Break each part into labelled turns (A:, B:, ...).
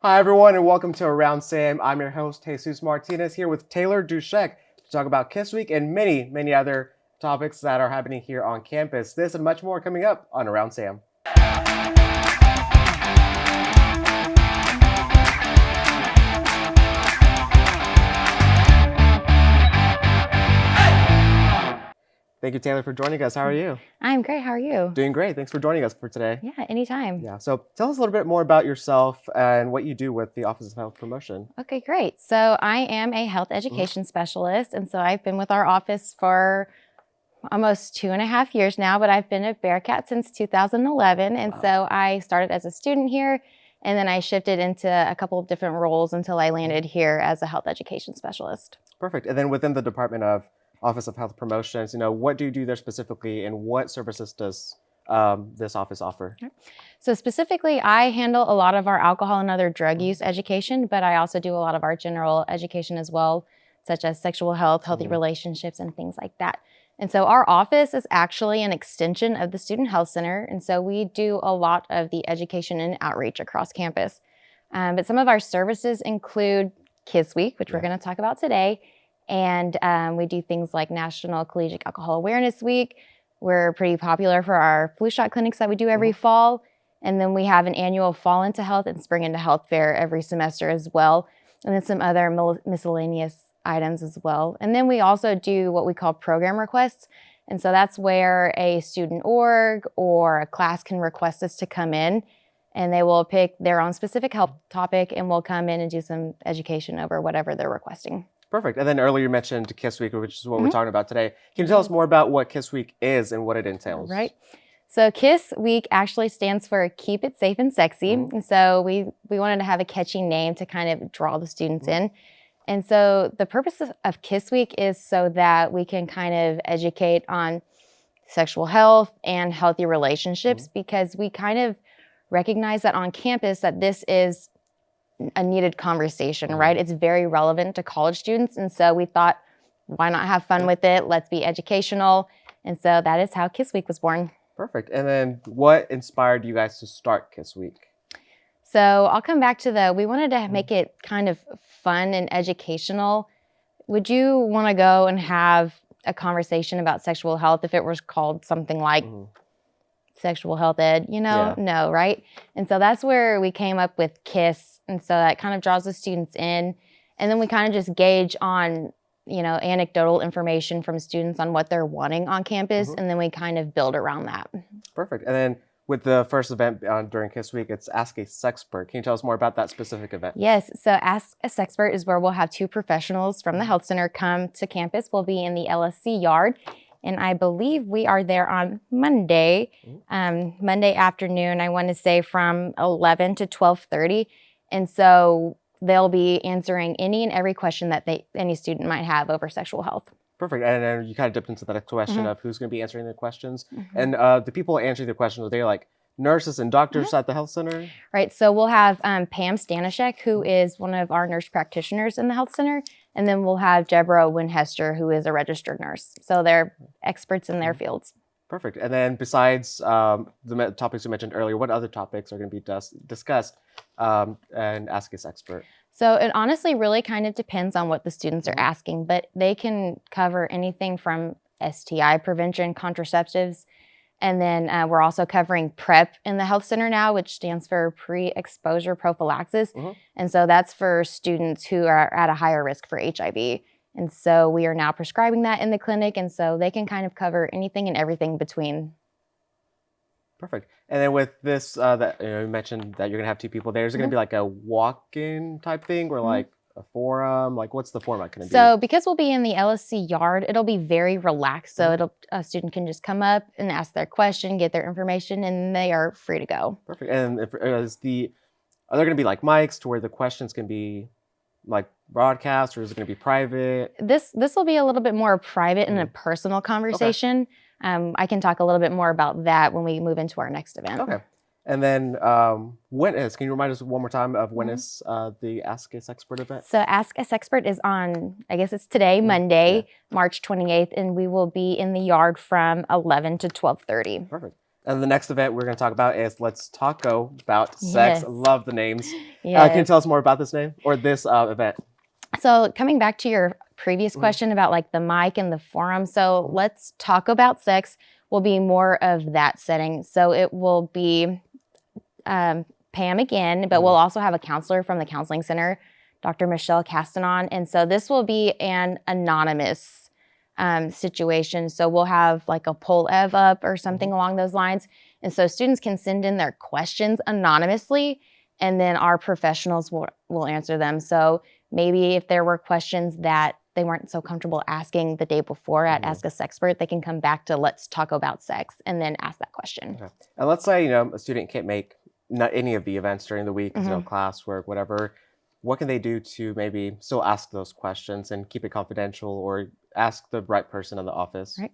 A: Hi, everyone, and welcome to Around Sam. I'm your host, Jesus Martinez, here with Taylor Dushek to talk about Kiss Week and many other topics that are happening here on campus. This and much more coming up on Around Sam. Thank you, Taylor, for joining us. How are you?
B: I'm great. How are you?
A: Doing great. Thanks for joining us for today.
B: Yeah, anytime.
A: Yeah, so tell us a little bit more about yourself and what you do with the Office of Health Promotion.
B: Okay, great. So I am a health education specialist, and so I've been with our office for almost 2.5 years now, but I've been at Bearcat since 2011, and so I started as a student here, and then I shifted into a couple of different roles until I landed here as a health education specialist.
A: Perfect. And then within the Department of Office of Health Promotions, what do you do there specifically, and what services does this office offer?
B: So specifically, I handle a lot of our alcohol and other drug use education, but I also do a lot of our general education as well, such as sexual health, healthy relationships, and things like that. And so our office is actually an extension of the Student Health Center, and so we do a lot of the education and outreach across campus. But some of our services include Kids Week, which we're going to talk about today, and we do things like National Collegiate Alcohol Awareness Week. We're pretty popular for our flu shot clinics that we do every fall. And then we have an annual Fall into Health and Spring into Health fair every semester as well. And then some other miscellaneous items as well. And then we also do what we call program requests. And so that's where a student org or a class can request us to come in, and they will pick their own specific health topic, and we'll come in and do some education over whatever they're requesting.
A: Perfect. And then earlier you mentioned Kiss Week, which is what we're talking about today. Can you tell us more about what Kiss Week is and what it entails?
B: Right. So Kiss Week actually stands for Keep It Safe and Sexy. And so we wanted to have a catchy name to kind of draw the students in. And so the purpose of Kiss Week is so that we can kind of educate on sexual health and healthy relationships, because we kind of recognize that on campus that this is a needed conversation, right? It's very relevant to college students. And so we thought, why not have fun with it? Let's be educational. And so that is how Kiss Week was born.
A: Perfect. And then what inspired you guys to start Kiss Week?
B: So I'll come back to we wanted to make it kind of fun and educational. Would you want to go and have a conversation about sexual health if it was called something like sexual health ed? No, right? And so that's where we came up with Kiss. And so that kind of draws the students in. And then we kind of just gauge on, anecdotal information from students on what they're wanting on campus. And then we kind of build around that.
A: Perfect. And then with the first event during Kiss Week, it's Ask a Sexpert. Can you tell us more about that specific event?
B: Yes. So Ask a Sexpert is where we'll have two professionals from the health center come to campus. We'll be in the LSC yard. And I believe we are there on Monday, Monday afternoon, I want to say from 11 to 12:30. And so they'll be answering any and every question that any student might have over sexual health.
A: Perfect. And then you kind of dipped into that question of who's going to be answering the questions. And the people answering the questions, are they like nurses and doctors at the health center?
B: Right. So we'll have Pam Stanishek, who is one of our nurse practitioners in the health center. And then we'll have Deborah Winhester, who is a registered nurse. So they're experts in their fields.
A: Perfect. And then besides the topics you mentioned earlier, what other topics are going to be discussed and Ask a Sexpert?
B: So it honestly really kind of depends on what the students are asking, but they can cover anything from STI prevention, contraceptives, and then we're also covering PrEP in the health center now, which stands for pre-exposure prophylaxis. And so that's for students who are at a higher risk for HIV. And so we are now prescribing that in the clinic, and so they can kind of cover anything and everything between.
A: Perfect. And then with this, you mentioned that you're going to have two people there. Is it going to be like a walk-in type thing or like a forum? Like, what's the format going to be?
B: So because we'll be in the LSC yard, it'll be very relaxed. So a student can just come up and ask their question, get their information, and they are free to go.
A: Perfect. And are there going to be like mics to where the questions can be like broadcast, or is it going to be private?
B: This will be a little bit more private and a personal conversation. I can talk a little bit more about that when we move into our next event.
A: Okay. And then can you remind us one more time of when is the Ask a Sexpert event?
B: So Ask a Sexpert is on, I guess it's today, Monday, March 28th, and we will be in the yard from 11 to 12:30.
A: Perfect. And the next event we're going to talk about is Let's Taco About Sex.
B: Yes.
A: Love the names.
B: Yes.
A: Can you tell us more about this name or this event?
B: So coming back to your previous question about like the mic and the forum. So Let's Talk About Sex will be more of that setting. So it will be Pam again, but we'll also have a counselor from the counseling center, Dr. Michelle Castanon. And so this will be an anonymous situation. So we'll have like a poll ev up or something along those lines. And so students can send in their questions anonymously, and then our professionals will answer them. So maybe if there were questions that they weren't so comfortable asking the day before at Ask a Sexpert, they can come back to Let's Talk About Sex and then ask that question.
A: Okay. And let's say, a student can't make not any of the events during the week, classwork, whatever. What can they do to maybe still ask those questions and keep it confidential or ask the right person in the office?
B: Right.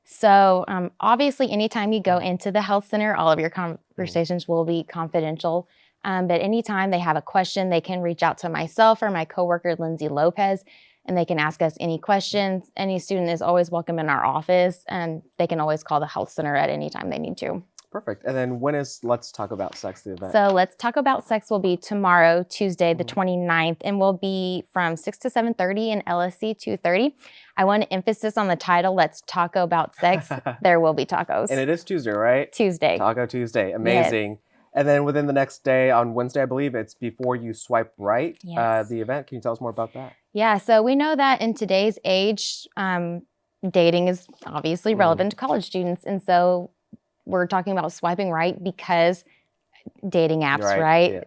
B: So obviously, anytime you go into the health center, all of your conversations will be confidential. But anytime they have a question, they can reach out to myself or my coworker, Lindsay Lopez, and they can ask us any questions. Any student is always welcome in our office, and they can always call the health center at any time they need to.
A: Perfect. And then when is Let's Talk About Sex, the event?
B: So Let's Talk About Sex will be tomorrow, Tuesday, the 29th, and will be from 6 to 7:30 in LSC 230. I want to emphasis on the title, Let's Talk About Sex. There will be tacos.
A: And it is Tuesday, right?
B: Tuesday.
A: Taco Tuesday. Amazing. Yes. And then within the next day, on Wednesday, I believe, it's Before You Swipe Right, the event. Can you tell us more about that?
B: Yeah, so we know that in today's age, dating is obviously relevant to college students. And so we're talking about swiping right because dating apps, right? Yeah.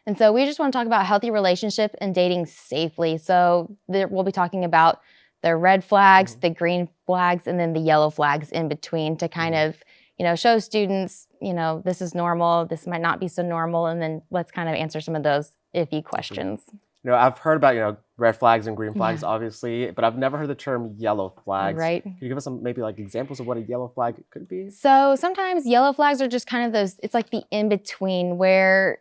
B: And so we just want to talk about healthy relationship and dating safely. So we'll be talking about the red flags, the green flags, and then the yellow flags in between to kind of, show students, this is normal, this might not be so normal, and then let's kind of answer some of those iffy questions.
A: I've heard about, red flags and green flags, obviously, but I've never heard the term yellow flags.
B: Right.
A: Can you give us some maybe like examples of what a yellow flag could be?
B: So sometimes yellow flags are just kind of those, it's like the in-between where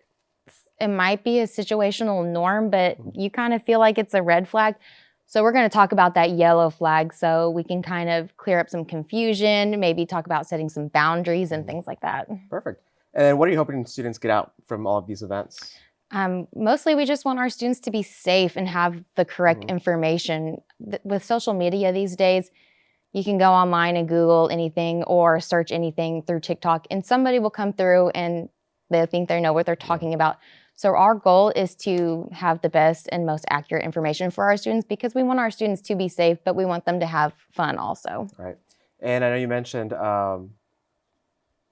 B: it might be a situational norm, but you kind of feel like it's a red flag. So we're going to talk about that yellow flag so we can kind of clear up some confusion, maybe talk about setting some boundaries and things like that.
A: Perfect. And what are you hoping students get out from all of these events?
B: Mostly we just want our students to be safe and have the correct information. With social media these days, you can go online and Google anything or search anything through TikTok, and somebody will come through and they think they know what they're talking about. So our goal is to have the best and most accurate information for our students because we want our students to be safe, but we want them to have fun also.
A: Right. And I know you mentioned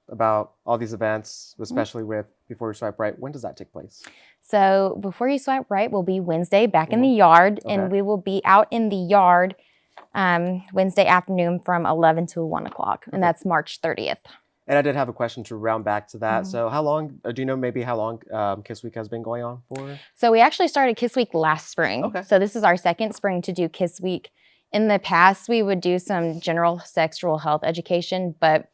A: about all these events, especially with Before You Swipe Right. When does that take place?
B: So Before You Swipe Right will be Wednesday back in the yard, and we will be out in the yard Wednesday afternoon from 11 to 1 o'clock, and that's March 30th.
A: And I did have a question to round back to that. So how long, do you know maybe how long Kiss Week has been going on for?
B: So we actually started Kiss Week last spring. Okay. So this is our second spring to do Kiss Week. In the past, we would do some general sexual health education, but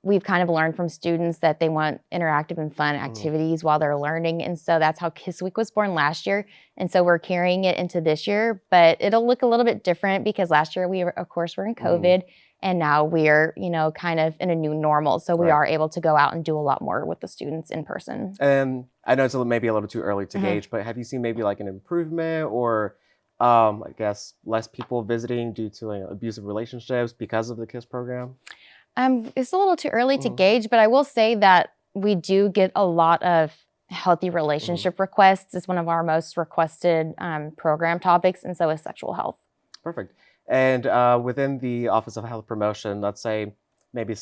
B: we've kind of learned from students that they want interactive and fun activities while they're learning. And so that's how Kiss Week was born last year. And so we're carrying it into this year, but it'll look a little bit different because last year we were, of course, we're in COVID. And now we're, kind of in a new normal. So we are able to go out and do a lot more with the students in person.
A: And I know it's maybe a little too early to gauge, but have you seen maybe like an improvement or I guess less people visiting due to abusive relationships because of the KISS program?
B: It's a little too early to gauge, but I will say that we do get a lot of healthy relationship requests. It's one of our most requested program topics, and so is sexual health.
A: Perfect. And within the Office of Health Promotion, let's say maybe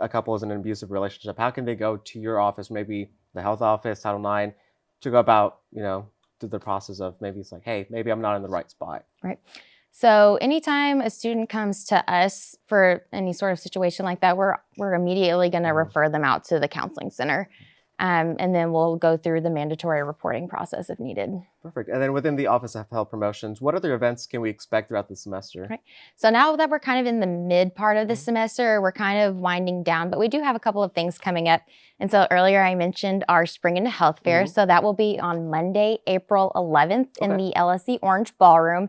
A: a couple is in an abusive relationship. How can they go to your office, maybe the health office, Title IX, to go about, through the process of maybe it's like, hey, maybe I'm not in the right spot. Right.
B: So anytime a student comes to us for any sort of situation like that, we're immediately going to refer them out to the counseling center. And then we'll go through the mandatory reporting process if needed.
A: Perfect. And then within the Office of Health Promotions, what other events can we expect throughout the semester?
B: Right. So now that we're kind of in the mid part of the semester, we're kind of winding down, but we do have a couple of things coming up. And so earlier I mentioned our Spring into Health Fair. So that will be on Monday, April 11th in the LSC Orange Ballroom.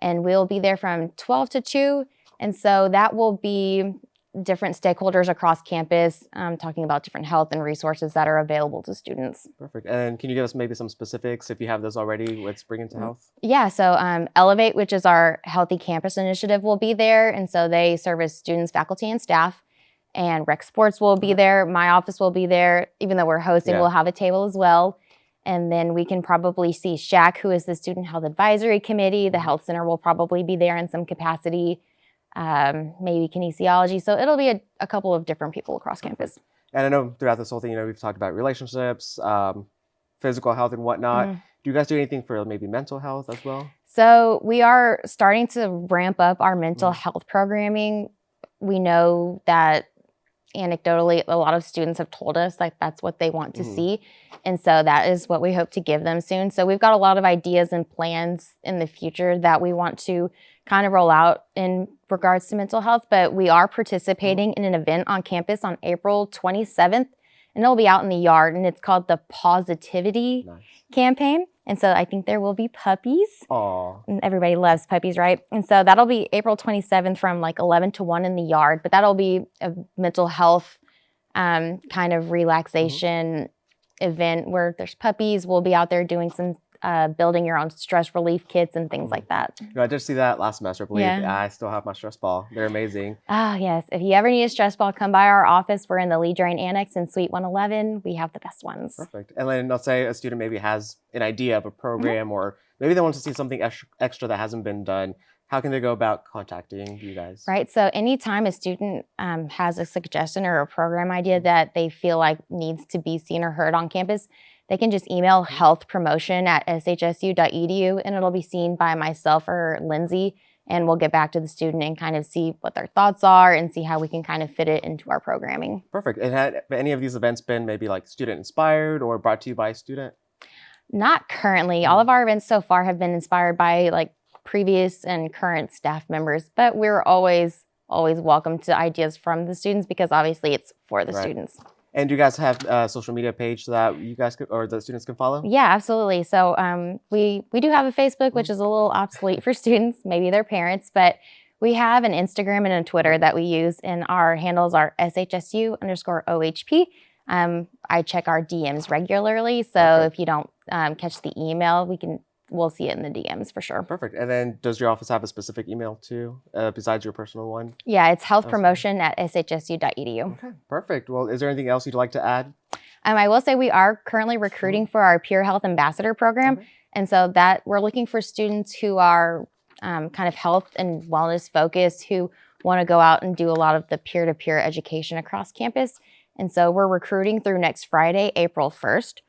B: And we'll be there from 12 to 2. And so that will be different stakeholders across campus, talking about different health and resources that are available to students.
A: Perfect. And can you give us maybe some specifics if you have those already with Spring into Health?
B: Yeah, so Elevate, which is our Healthy Campus initiative, will be there. And so they service students, faculty, and staff. And Rec Sports will be there. My office will be there. Even though we're hosting, we'll have a table as well. And then we can probably see SHAC, who is the Student Health Advisory Committee. The Health Center will probably be there in some capacity. Maybe kinesiology. So it'll be a couple of different people across campus.
A: And I know throughout this whole thing, we've talked about relationships, physical health and whatnot. Do you guys do anything for maybe mental health as well?
B: So we are starting to ramp up our mental health programming. We know that anecdotally, a lot of students have told us like that's what they want to see. And so that is what we hope to give them soon. So we've got a lot of ideas and plans in the future that we want to kind of roll out in regards to mental health, but we are participating in an event on campus on April 27th, and it'll be out in the yard, and it's called the Positivity Campaign. And so I think there will be puppies.
A: Aww.
B: And everybody loves puppies, right? And so that'll be April 27th from like 11 to 1 in the yard, but that'll be a mental health kind of relaxation event where there's puppies. We'll be out there doing some building your own stress relief kits and things like that.
A: I did see that last semester, I believe. I still have my stress ball. They're amazing.
B: Ah, yes. If you ever need a stress ball, come by our office. We're in the Lee Drain Annex in Suite 111. We have the best ones.
A: Perfect. And then let's say a student maybe has an idea of a program or maybe they want to see something extra that hasn't been done. How can they go about contacting you guys?
B: Right. So anytime a student has a suggestion or a program idea that they feel like needs to be seen or heard on campus, they can just email healthpromotion@shsu.edu and it'll be seen by myself or Lindsay, and we'll get back to the student and kind of see what their thoughts are and see how we can kind of fit it into our programming.
A: Perfect. And had any of these events been maybe like student inspired or brought to you by a student?
B: Not currently. All of our events so far have been inspired by like previous and current staff members, but we're always welcome to ideas from the students because obviously it's for the students.
A: And do you guys have a social media page that you guys could, or the students can follow?
B: Yeah, absolutely. So we do have a Facebook, which is a little obsolete for students, maybe their parents, but we have an Instagram and a Twitter that we use, and our handles are SHSU_OHP. I check our DMs regularly, so if you don't catch the email, we'll see it in the DMs for sure.
A: Perfect. And then does your office have a specific email too, besides your personal one?
B: Yeah, it's healthpromotion@shsu.edu.
A: Okay, perfect. Well, is there anything else you'd like to add?
B: I will say we are currently recruiting for our Peer Health Ambassador program. And so that we're looking for students who are kind of health and wellness focused, who want to go out and do a lot of the peer-to-peer education across campus. And so we're recruiting through next Friday, April 1st.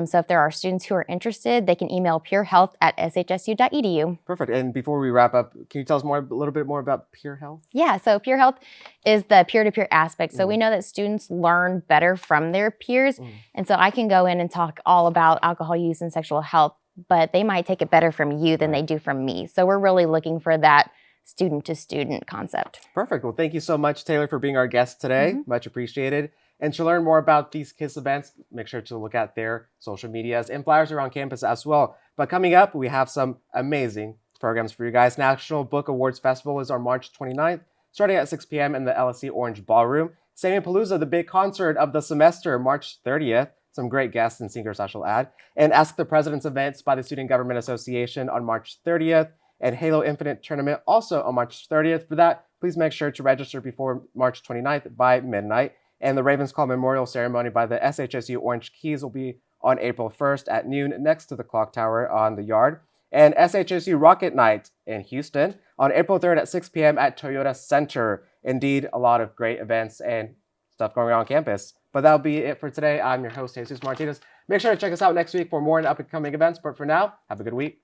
B: So if there are students who are interested, they can email peerhealth@shsu.edu.
A: Perfect. And before we wrap up, can you tell us a little bit more about Peer Health?
B: Yeah, so Peer Health is the peer-to-peer aspect. So we know that students learn better from their peers. And so I can go in and talk all about alcohol use and sexual health, but they might take it better from you than they do from me. So we're really looking for that student-to-student concept.
A: Perfect. Well, thank you so much, Taylor, for being our guest today. Much appreciated. And to learn more about these KISS events, make sure to look at their social medias and flyers around campus as well. But coming up, we have some amazing programs for you guys. National Book Awards Festival is on March 29th, starting at 6 p.m. in the LSE Orange Ballroom. Palooza, the big concert of the semester, March 30th. Some great guests and singers, I shall add. And Ask the President's events by the Student Government Association on March 30th. And Halo Infinite Tournament also on March 30th. For that, please make sure to register before March 29th by midnight. And the Ravens Call Memorial Ceremony by the SHSU Orange Keys will be on April 1st at noon next to the clock tower on the yard. And SHSU Rocket Night in Houston on April 3rd at 6 p.m. at Toyota Center. Indeed, a lot of great events and stuff going on campus. But that'll be it for today. I'm your host, Jesus Martinez. Make sure to check us out next week for more upcoming events. But for now, have a good week.